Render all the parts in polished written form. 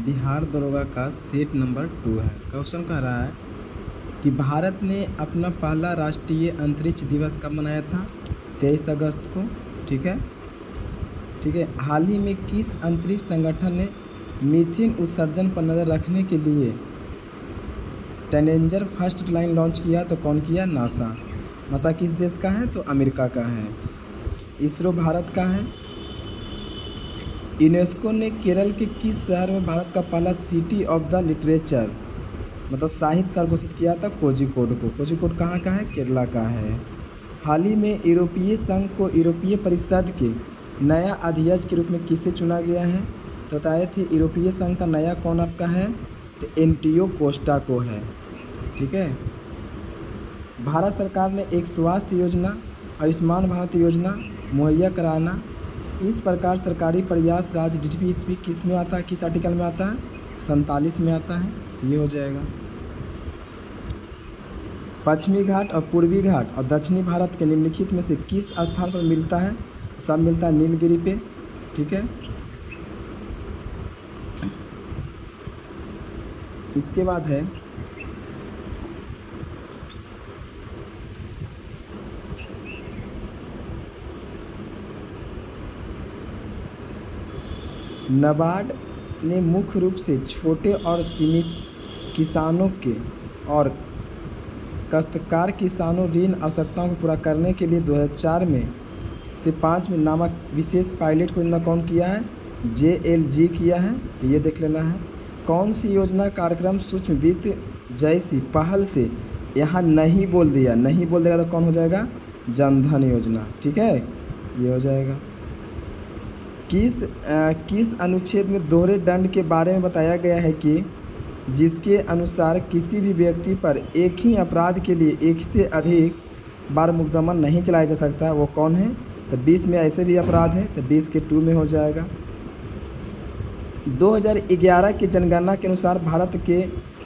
बिहार दरोगा का set number 2 है। क्वेश्चन कह रहा है कि भारत ने अपना पहला राष्ट्रीय अंतरिक्ष दिवस कब मनाया था? 23 अगस्त को। ठीक है। हाल ही में किस अंतरिक्ष संगठन ने मीथेन उत्सर्जन पर नज़र रखने के लिए चैलेंजर फर्स्ट लाइन लॉन्च किया? तो कौन किया? नासा। नासा किस देश का है? तो अमेरिका का है। इसरो भारत का है। यूनेस्को ने केरल के किस शहर में भारत का पहला सिटी ऑफ द लिटरेचर मतलब साहित्य शहर घोषित किया था? कोझिकोड को। कोझिकोड कहाँ का है? केरला का है। हाल ही में यूरोपीय संघ को यूरोपीय परिषद के नया अध्यक्ष के रूप में किसे चुना गया है? तो बताए थे यूरोपीय संघ का नया कौन आपका है? तो एंटियो कोस्टा को है। ठीक है। भारत सरकार ने एक स्वास्थ्य योजना आयुष्मान भारत योजना मुहैया कराना, इस प्रकार सरकारी प्रयास राज्य DPSP किस में आता है? किस आर्टिकल में आता है? 47 में आता है। तो ये हो जाएगा। पश्चिमी घाट और पूर्वी घाट और दक्षिणी भारत के निम्नलिखित में से किस स्थान पर मिलता है? सब मिलता है नीलगिरी पे। ठीक है। इसके बाद है नाबार्ड ने मुख्य रूप से छोटे और सीमित किसानों के और काश्तकार किसानों ऋण आवश्यकताओं को पूरा करने के लिए 2004 में से 5 में नामक विशेष पायलट योजना कौन किया है? JLG किया है। तो ये देख लेना है। कौन सी योजना कार्यक्रम सूक्ष्म वित्त जैसी पहल से यहाँ नहीं बोल दिया? नहीं बोल देगा तो कौन हो जाएगा? जनधन योजना। ठीक है, ये हो जाएगा। किस अनुच्छेद में दोहरे दंड के बारे में बताया गया है कि जिसके अनुसार किसी भी व्यक्ति पर एक ही अपराध के लिए एक से अधिक बार मुकदमा नहीं चलाया जा सकता? वो कौन है? तो 20 में ऐसे भी अपराध है, तो 20 के 2 में हो जाएगा। 2011 की जनगणना के अनुसार भारत के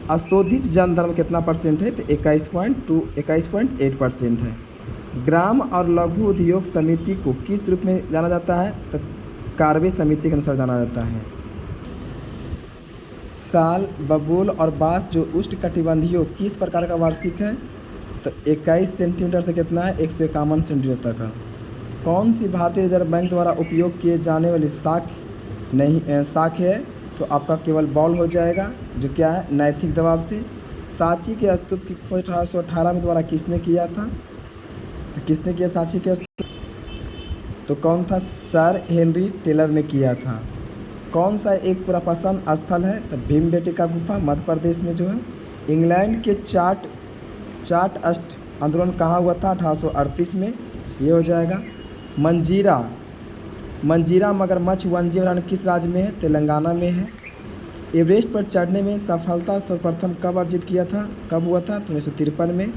अशोधित जनधर्म कितना % है? तो 21.8% है। ग्राम और लघु उद्योग समिति को किस रूप में जाना जाता है? तो कार्बे समिति के अनुसार जाना जाता है। साल, बबूल और बांस जो उष्णकटिबंधीय किस प्रकार का वार्षिक है? तो 21 सेंटीमीटर से कितना है? 151 सेंटीमीटर तक है। कौन सी भारतीय रिजर्व बैंक द्वारा उपयोग किए जाने वाली साख है? तो आपका केवल बॉल हो जाएगा, जो क्या है? नैतिक दबाव से। सांची के स्तूप की खोज 1818 में द्वारा किसने किया था? तो किसने किया सांची के स्तूप? तो कौन था? सर हेनरी टेलर ने किया था। कौन सा एक पुरापसंद स्थल है? तो भीमबेटका गुफा मध्य प्रदेश में जो है। इंग्लैंड के चार्ट अस्ट आंदोलन कहाँ हुआ था? 1838 में। ये हो जाएगा। मंजीरा मगरमच्छ वन्यजीव अभयारण्य किस राज्य में है? तेलंगाना में है। एवरेस्ट पर चढ़ने में सफलता सर्वप्रथम कब अर्जित किया था? कब हुआ था? तो 1953 में।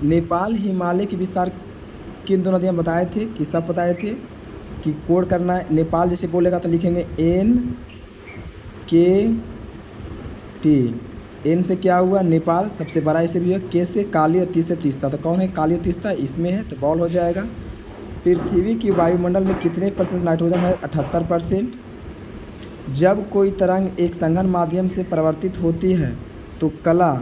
नेपाल हिमालय के विस्तार किन दोनों नदियाँ बताए थे? कि सब बताए थे कि कोड करना है। नेपाल जैसे बोलेगा तो लिखेंगे NKT। N से क्या हुआ? नेपाल सबसे बड़ा इसे भी है। K से काली और T से तीस्ता। तो कौन है काली और तीस्ता? इसमें है, तो बॉल हो जाएगा। पृथ्वी की वायुमंडल में कितने % नाइट्रोजन है? 78%। जब कोई तरंग एक संघन माध्यम से परिवर्तित होती है तो कला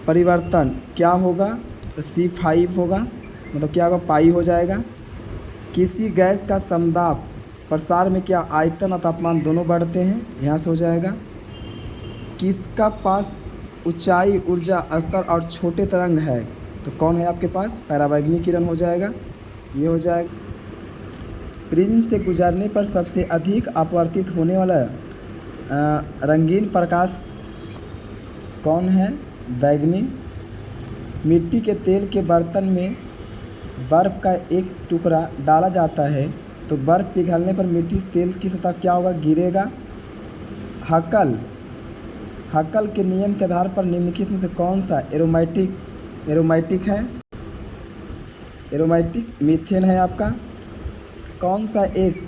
परिवर्तन क्या होगा? तो C5 होगा, मतलब क्या होगा? पाई हो जाएगा। किसी गैस का समदाब प्रसार में क्या आयतन और तापमान दोनों बढ़ते हैं? यहाँ से हो जाएगा। किसका पास ऊंचाई ऊर्जा स्तर और छोटे तरंग है? तो कौन है आपके पास? पराबैंगनी किरण हो जाएगा। ये हो जाएगा। प्रिज्म से गुजरने पर सबसे अधिक अपवर्तित होने वाला रंगीन प्रकाश कौन है? बैगनी। मिट्टी के तेल के बर्तन में बर्फ़ का एक टुकड़ा डाला जाता है तो बर्फ़ पिघलने पर मिट्टी तेल की सतह क्या होगा? गिरेगा। हक्कल के नियम के आधार पर निम्नलिखित में से कौन सा एरोमेटिक है? एरोमेटिक मीथेन है आपका। कौन सा एक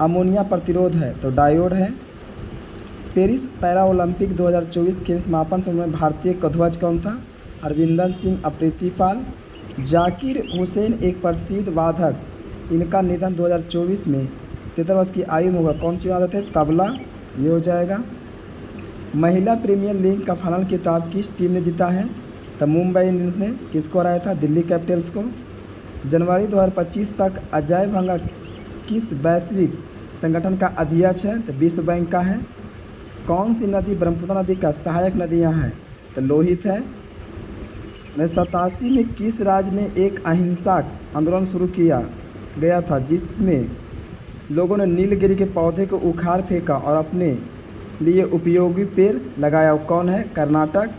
अमोनिया प्रतिरोध है? तो डायोड है। पेरिस पैरा ओलंपिक 2024 के समापन समय में भारतीय ध्वज कौन था? हरविंदर सिंह अप्रीतिपाल। जाकिर हुसैन एक प्रसिद्ध वादक, इनका निधन 2024 में 73 वर्ष की आयु में होगा, कौन सी आदत है? तबला, ये हो जाएगा। महिला प्रीमियर लीग का फाइनल खिताब किस टीम ने जीता है? तो मुंबई इंडियंस ने। किसको हराया था? दिल्ली कैपिटल्स को। जनवरी 2025 तक अजय भंगा किस वैश्विक संगठन का अध्यक्ष है? तो विश्व बैंक का है। कौन सी नदी ब्रह्मपुत्र नदी का सहायक नदियाँ हैं? तो लोहित है। 1987 में किस राज्य ने एक अहिंसक आंदोलन शुरू किया गया था जिसमें लोगों ने नीलगिरी के पौधे को उखाड़ फेंका और अपने लिए उपयोगी पेड़ लगाया? कौन है? कर्नाटक।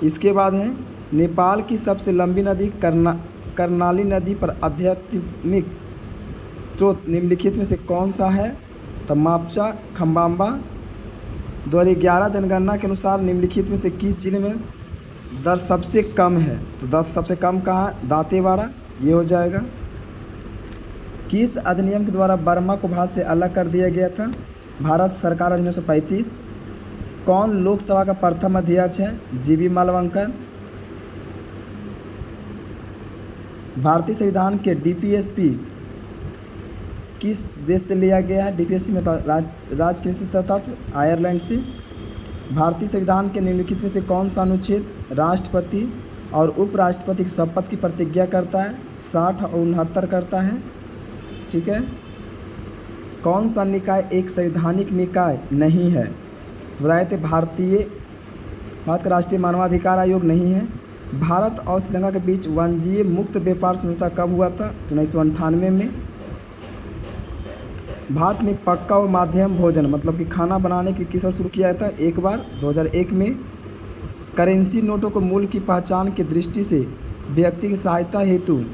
इसके बाद है नेपाल की सबसे लंबी नदी कर्णाली नदी पर आध्यात्मिक स्रोत निम्नलिखित में से कौन सा है? तो मापचा खम्बाम्बा। 2011 जनगणना के अनुसार निम्नलिखित में से किस जिले में दर सबसे कम है? तो दर सबसे कम कहाँ है? दांतेवाड़ा, ये हो जाएगा। किस अधिनियम के द्वारा बर्मा को भारत से अलग कर दिया गया था? भारत सरकार अधिनियम 1935। कौन लोकसभा का प्रथम अध्यक्ष है? जीबी मालवंकर। भारतीय संविधान के डीपीएसपी किस देश से लिया गया है? डीपीएसपी में राजकीय तत्व आयरलैंड से। भारतीय संविधान के निम्नलिखित में से कौन सा अनुच्छेद राष्ट्रपति और उपराष्ट्रपति की शपथ की प्रतिज्ञा करता है? 60 और 69 करता है। ठीक है। कौन सा निकाय एक संवैधानिक निकाय नहीं है? तो बताए थे भारत का राष्ट्रीय मानवाधिकार आयोग नहीं है। भारत और श्रीलंका के बीच वाणिज्य मुक्त व्यापार समझौता कब हुआ था? 1998 में। भारत में पक्का और माध्यम भोजन मतलब कि खाना बनाने की किस वर्ष शुरू किया था? एक बार 2001 में। करेंसी नोटों को मूल्य की पहचान की दृष्टि से व्यक्ति की सहायता हेतु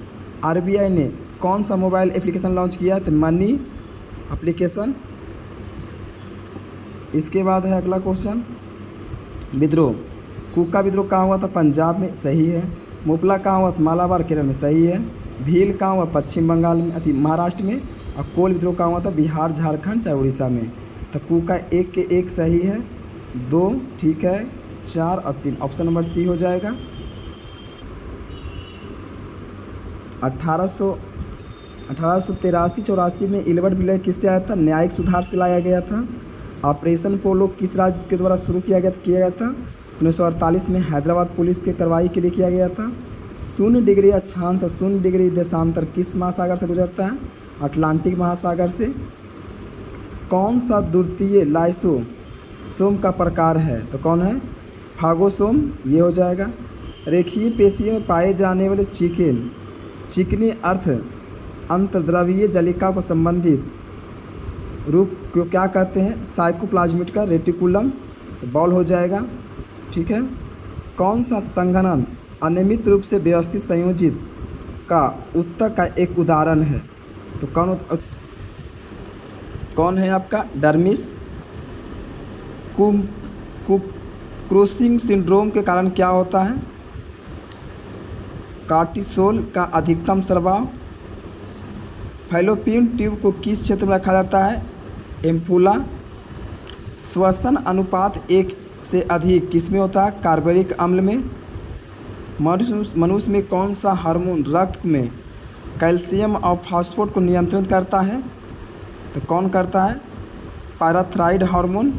आरबीआई ने कौन सा मोबाइल एप्लीकेशन लॉन्च किया? तो मनी एप्लीकेशन। इसके बाद है अगला क्वेश्चन, विद्रोह। कुका विद्रोह कहाँ हुआ था? पंजाब में, सही है। मुपला कहाँ हुआ था? मालाबार, केरल में, सही है। भील कहाँ हुआ? पश्चिम बंगाल में, महाराष्ट्र में। और कोल विद्रोह कहाँ हुआ था? बिहार, झारखंड, चाहे उड़ीसा में। तो कुका एक के एक सही है। 2 ठीक है, 4 और 3 ऑप्शन नंबर सी हो जाएगा। 1883-84 में इल्बर्ट बिलर किससे आया था? न्यायिक सुधार से लाया गया था। ऑपरेशन पोलो किस राज्य के द्वारा शुरू किया गया था? 1948 में हैदराबाद पुलिस के कार्रवाई के लिए किया गया था। 0 डिग्री अक्षांश और 0 डिग्री देशांतर किस महासागर से गुजरता है? अटलांटिक महासागर से। कौन सा द्वितीय लाइसोसोम का प्रकार है? तो कौन है? फागोसोम, ये हो जाएगा। रेखीय पेशियों में पाए जाने वाले चिकनी अर्थ अंतर्द्रवीय जलिका को संबंधित रूप को क्या कहते हैं? साइकोप्लाज्मिड का रेटिकुलम, तो बॉल हो जाएगा। ठीक है। कौन सा संघनन अनियमित रूप से व्यवस्थित संयोजित का उत्तक का एक उदाहरण है? तो कौन है आपका? डर्मिस। क्रूसिंग सिंड्रोम के कारण क्या होता है? कार्टिसोल का अधिकतम स्राव। फैलोपियन ट्यूब को किस क्षेत्र में रखा जाता है? एम्फुला। श्वसन अनुपात 1 से अधिक किसमें होता है? कार्बोनिक अम्ल में। मनुष्य में कौन सा हार्मोन रक्त में कैल्शियम और फास्फोरेट को नियंत्रित करता है? तो कौन करता है? Parathyroid hormone.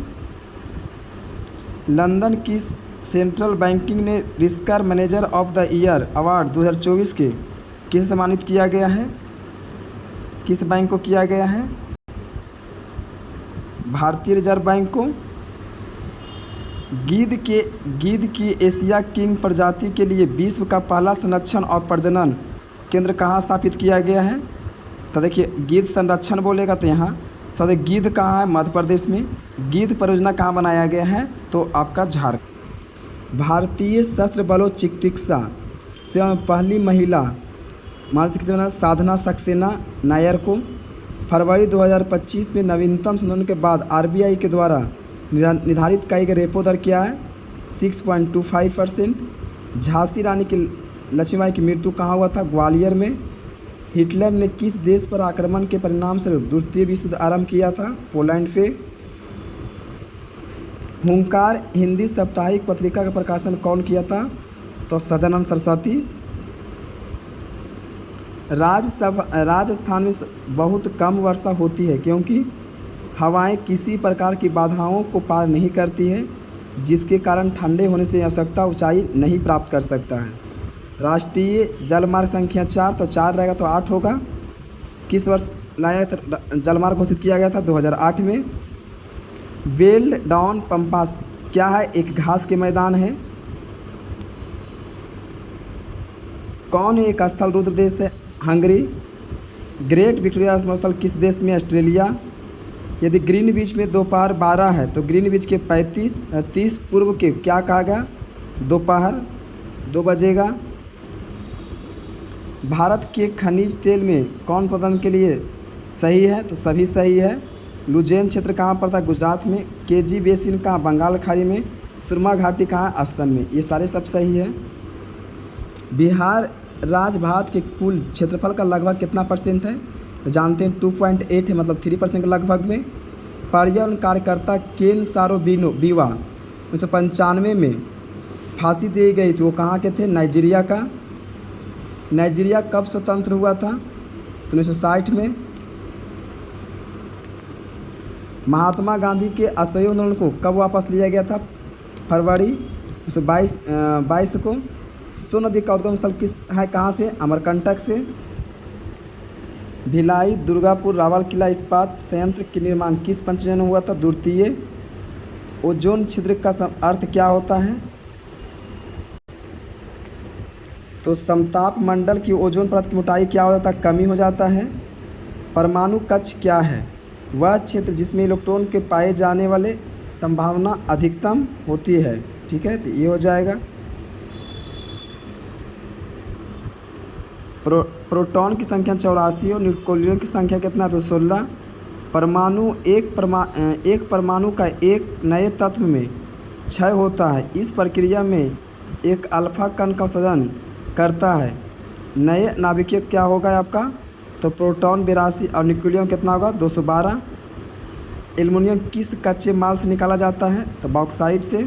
लंदन की सेंट्रल बैंकिंग ने risk manager of the year award 2024 के किसे सम्मानित किया गया है? किस बैंक को किया गया है? भारतीय रिजर्व बैंक को। गीद की एशिया किंग प्रजाति के लिए विश्व का पहला संरक्षण और प्रजनन केंद्र कहाँ स्थापित किया गया है? तो देखिए, गीद संरक्षण बोलेगा तो यहाँ सदैव गीद कहाँ है? मध्य प्रदेश में। गीद परियोजना कहाँ बनाया गया है? तो आपका झारखंड। भारतीय सशस्त्र बलों चिकित्सा सेवा में पहली महिला मानसिक साधना सक्सेना नायर को फरवरी 2025 में नवीनतम संशोधन के बाद आरबीआई के द्वारा निर्धारित किए गए रेपो दर क्या है? 6.25%। झांसी रानी की लक्ष्मीबाई की मृत्यु कहाँ हुआ था? ग्वालियर में। हिटलर ने किस देश पर आक्रमण के परिणाम स्वरूप द्वितीय विश्व युद्ध आरंभ किया था? पोलैंड पे। हुंकार हिंदी साप्ताहिक पत्रिका का प्रकाशन कौन किया था? तो सदानंद सरस्वती। राजस्थान में बहुत कम वर्षा होती है क्योंकि हवाएं किसी प्रकार की बाधाओं को पार नहीं करती है, जिसके कारण ठंडे होने से आवश्यकता ऊंचाई नहीं प्राप्त कर सकता है। राष्ट्रीय जलमार्ग संख्या 4, तो 4 रहेगा तो 8 होगा। किस वर्ष लाया था जलमार्ग घोषित किया गया था? 2008 में। वेल्ड डाउन पम्पास क्या है? एक घास के मैदान है। कौन है एक स्थल? रुद्र देश है, हंगरी। ग्रेट विक्टोरिया स्थल किस देश में? ऑस्ट्रेलिया। यदि ग्रीनविच में दोपहर 12 है तो ग्रीनविच के 30 पूर्व के क्या कहा गया? दोपहर 2 बजेगा। भारत के खनिज तेल में कौन प्रदान के लिए सही है? तो सभी सही है। लुजेन क्षेत्र कहाँ पड़ता है? गुजरात में। केजी बेसिन कहाँ? बंगाल खाड़ी में। सुरमा घाटी कहाँ? असम में। ये सारे सब सही है। बिहार राज्य भारत के कुल क्षेत्रफल का लगभग कितना % है? तो जानते हैं 2.8 है, मतलब 3% लगभग में। पर्यावरण कार्यकर्ता केन सारो बीवा 1995 में फांसी दी गई थी, वो कहाँ के थे? नाइजीरिया का। नाइजीरिया कब स्वतंत्र हुआ था? 1960 में। महात्मा गांधी के असहयोग आंदोलन को कब वापस लिया गया था? फरवरी 1922 को। सोन नदी का उद्गम स्थल किस है? कहाँ से? अमरकंटक से। भिलाई दुर्गापुर रावलकिला इस्पात संयंत्र के निर्माण किस पंचजन्य में हुआ था? द्वितीय। ओजोन छिद्र का अर्थ क्या होता है? तो समताप मंडल की ओजोन परत की मोटाई क्या हो जाता है? कमी हो जाता है। परमाणु कक्ष क्या है? वह क्षेत्र जिसमें इलेक्ट्रॉन के पाए जाने वाले संभावना अधिकतम होती है। ठीक है, तो ये हो जाएगा। प्रोटॉन की संख्या 84 और न्यूक्लियन की संख्या कितना? तो 16। एक परमाणु का एक नए तत्व में क्षय होता है। इस प्रक्रिया में एक अल्फा कण का उत्सर्जन करता है। नए नाभिकीय क्या होगा आपका? तो प्रोटॉन 82 और न्यूक्लियन कितना होगा? 212। एल्युमिनियम किस कच्चे माल से निकाला जाता है? तो बॉक्साइट से।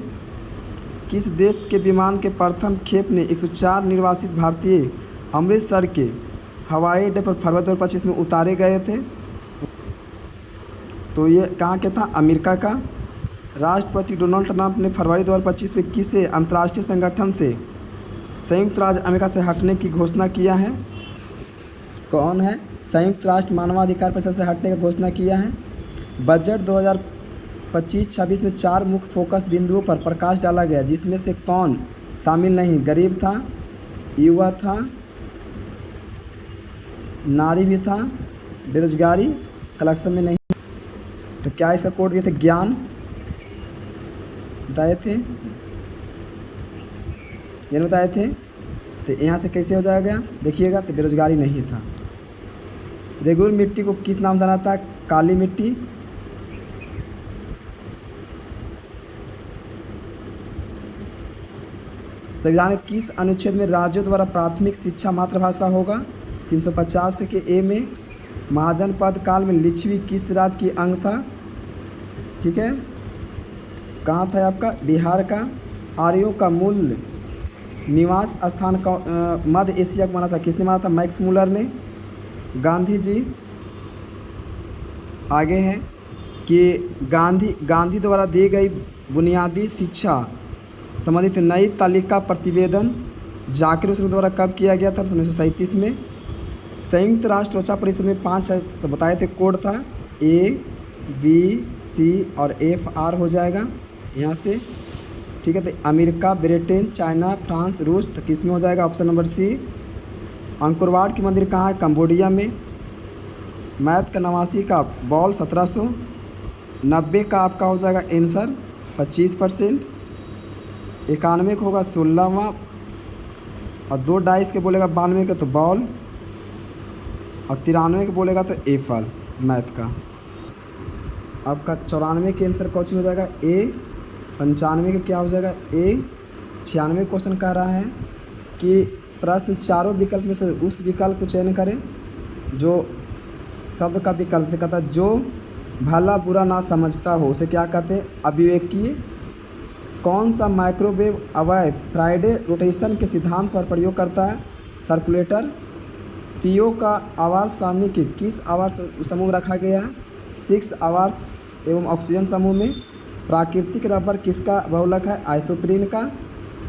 किस देश के विमान के प्रथम खेप ने 104 निर्वासित भारतीय अमृतसर के हवाई अड्डे पर फरवरी 2025 में उतारे गए थे? तो ये कहाँ के था? अमेरिका का। राष्ट्रपति डोनाल्ड ट्रंप ने फरवरी 2025 में किसे अंतर्राष्ट्रीय संगठन से संयुक्त राज्य अमेरिका से हटने की घोषणा किया है? कौन है? संयुक्त राष्ट्र मानवाधिकार परिषद से हटने की घोषणा किया है। बजट 2025-26 में 4 मुख्य फोकस बिंदुओं पर प्रकाश डाला गया, जिसमें से कौन शामिल नहीं? गरीब था, युवा था, नारी भी था, बेरोजगारी कलेक्शन में नहीं। तो क्या इसका कोड दिए थे? ज्ञान बताए थे, ये बताए थे। तो यहाँ से कैसे हो जाएगा? देखिएगा, तो बेरोजगारी नहीं था। रेगुलर मिट्टी को किस नाम से जाना था? काली मिट्टी। संविधान के किस अनुच्छेद में राज्यों द्वारा प्राथमिक शिक्षा मातृभाषा होगा? 350 के ए में। महाजन पद काल में लिच्छवी किस राज्य की अंग था? ठीक है, कहाँ था आपका? बिहार का। आर्यों का मूल निवास स्थान का मध्य एशिया को माना था, किसने माना था? मैक्स मुलर ने। गांधी जी आगे हैं कि गांधी द्वारा दी गई बुनियादी शिक्षा संबंधित नई तालिका प्रतिवेदन जाकिर हुसैन द्वारा कब किया गया था? 1937 में। संयुक्त राष्ट्र सुरक्षा परिषद में 5 तो बताए थे कोड था A, B, C और FR हो जाएगा यहाँ से। ठीक है, तो अमेरिका, ब्रिटेन, चाइना, फ्रांस, रूस, तो किस में हो जाएगा? Option number C। अंकुरवाट की मंदिर कहाँ है? कंबोडिया में। मैथ का 89 का बॉल 1700। 90 का आपका हो जाएगा आंसर 25%। 91 का होगा 16वां, और 2 डाइस के बोलेगा 92 का तो बॉल, और 93 के बोलेगा तो एप्पल मैथ का। आपका 94 के आंसर कौन सी हो जाएगा? ए। 95 का क्या हो जाएगा? ए। 96 क्वेश्चन कह रहा है कि प्रश्न चारों विकल्प में से उस विकल्प को चयन करें जो शब्द का विकल्प से कहता है जो भला बुरा ना समझता हो, उसे क्या कहते हैं? अविवेकीय। कौन सा माइक्रोवेव अवयव फ्राइडे रोटेशन के सिद्धांत पर प्रयोग करता है? सर्कुलेटर। पीओ का आवर्त सारणी के किस आवर्त समूह में रखा गया है? 6 आवर्त एवं ऑक्सीजन समूह में। प्राकृतिक रबर किसका बहुलक है? आइसोप्रीन का।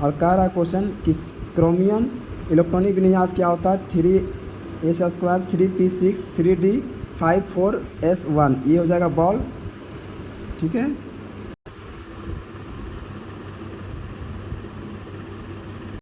और कह रहा है क्वेश्चन किस क्रोमियम इलेक्ट्रॉनिक विन्यास क्या होता है? 3s², 3p6, 3d5, 4s1। ये हो जाएगा बॉल। ठीक है।